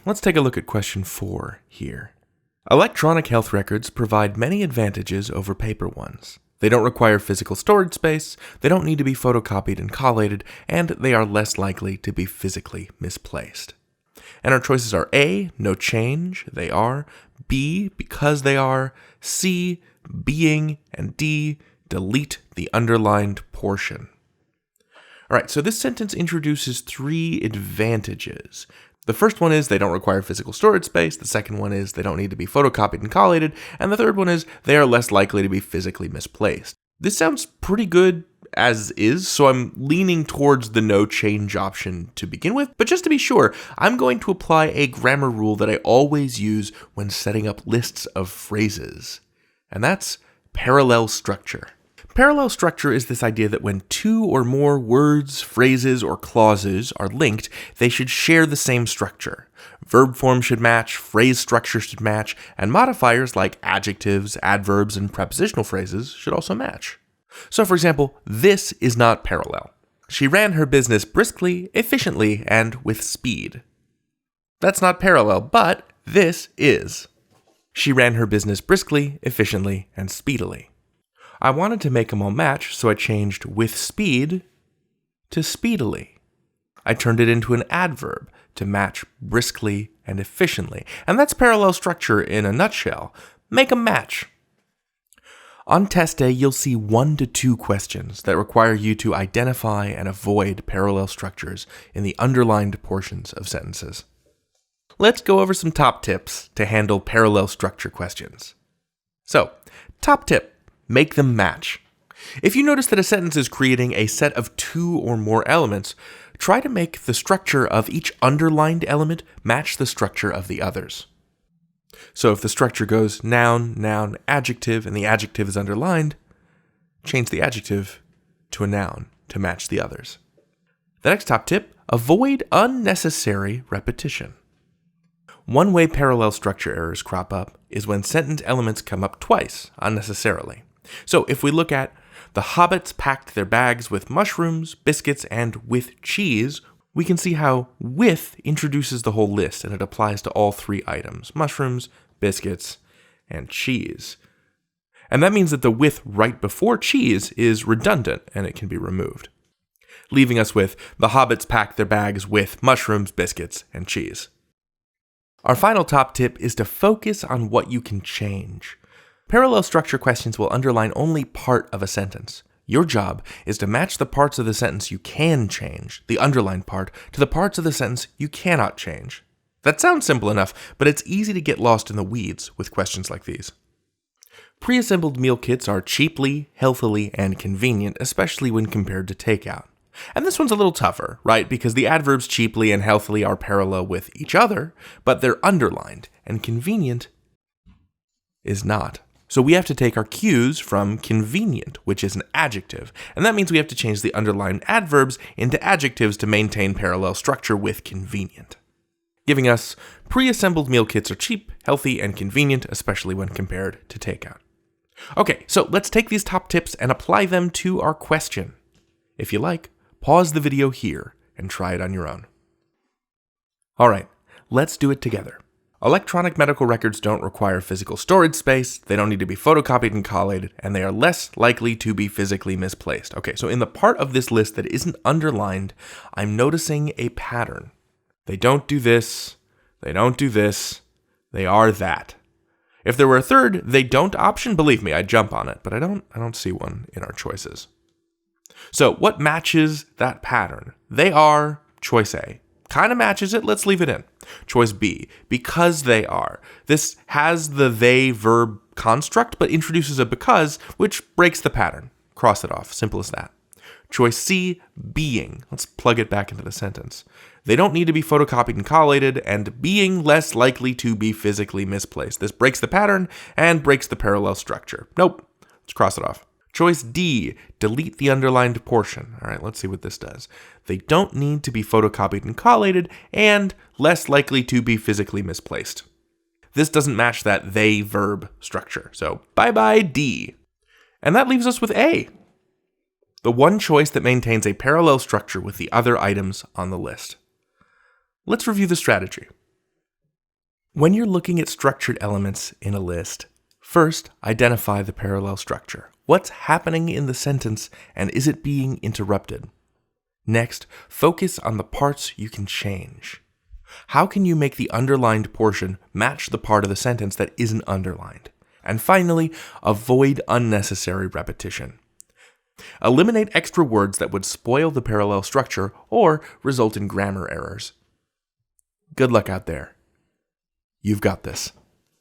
Let's take a look at question 4 here. Electronic health records provide many advantages over paper ones. They don't require physical storage space, they don't need to be photocopied and collated, and they are less likely to be physically misplaced. And our choices are A, no change, they are, B, because they are, C, being, and D, delete the underlined portion. Alright, so this sentence introduces 3 advantages. The first one is they don't require physical storage space, the second one is they don't need to be photocopied and collated, and the third one is they are less likely to be physically misplaced. This sounds pretty good as is, so I'm leaning towards the no change option to begin with, but just to be sure, I'm going to apply a grammar rule that I always use when setting up lists of phrases, and that's parallel structure. Parallel structure is this idea that when 2 or more words, phrases, or clauses are linked, they should share the same structure. Verb form should match, phrase structure should match, and modifiers like adjectives, adverbs, and prepositional phrases should also match. So for example, this is not parallel. She ran her business briskly, efficiently, and with speed. That's not parallel, but this is. She ran her business briskly, efficiently, and speedily. I wanted to make them all match, so I changed with speed to speedily. I turned it into an adverb to match briskly and efficiently. And that's parallel structure in a nutshell. Make them match. On test day, you'll see 1 to 2 questions that require you to identify and avoid parallel structures in the underlined portions of sentences. Let's go over some top tips to handle parallel structure questions. So, top tip. Make them match. If you notice that a sentence is creating a set of 2 or more elements, try to make the structure of each underlined element match the structure of the others. So if the structure goes noun, noun, adjective, and the adjective is underlined, change the adjective to a noun to match the others. The next top tip, avoid unnecessary repetition. One way parallel structure errors crop up is when sentence elements come up twice, unnecessarily. So if we look at the hobbits packed their bags with mushrooms, biscuits, and with cheese, we can see how with introduces the whole list and it applies to all 3 items, mushrooms, biscuits, and cheese. And that means that the with right before cheese is redundant and it can be removed, leaving us with the hobbits packed their bags with mushrooms, biscuits, and cheese. Our final top tip is to focus on what you can change. Parallel structure questions will underline only part of a sentence. Your job is to match the parts of the sentence you can change, the underlined part, to the parts of the sentence you cannot change. That sounds simple enough, but it's easy to get lost in the weeds with questions like these. Pre-assembled meal kits are cheaply, healthily, and convenient, especially when compared to takeout. And this one's a little tougher, right? Because the adverbs cheaply and healthily are parallel with each other, but they're underlined, and convenient is not. So we have to take our cues from convenient, which is an adjective, and that means we have to change the underlined adverbs into adjectives to maintain parallel structure with convenient, giving us pre-assembled meal kits are cheap, healthy, and convenient, especially when compared to takeout. Okay, so let's take these top tips and apply them to our question. If you like, pause the video here and try it on your own. All right, let's do it together. Electronic medical records don't require physical storage space, they don't need to be photocopied and collated, and they are less likely to be physically misplaced. Okay, so in the part of this list that isn't underlined, I'm noticing a pattern. They don't do this, they don't do this, they are that. If there were a third, they don't option, believe me, I'd jump on it, but I don't see one in our choices. So what matches that pattern? They are choice A. Kind of matches it, let's leave it in. Choice B, because they are. This has the they verb construct, but introduces a because, which breaks the pattern. Cross it off, simple as that. Choice C, being. Let's plug it back into the sentence. They don't need to be photocopied and collated, and being less likely to be physically misplaced. This breaks the pattern and breaks the parallel structure. Nope, let's cross it off. Choice D, delete the underlined portion. All right, let's see what this does. They don't need to be photocopied and collated, and less likely to be physically misplaced. This doesn't match that they verb structure, so bye-bye D. And that leaves us with A, the one choice that maintains a parallel structure with the other items on the list. Let's review the strategy. When you're looking at structured elements in a list, first identify the parallel structure. What's happening in the sentence, and is it being interrupted? Next, focus on the parts you can change. How can you make the underlined portion match the part of the sentence that isn't underlined? And finally, avoid unnecessary repetition. Eliminate extra words that would spoil the parallel structure or result in grammar errors. Good luck out there. You've got this.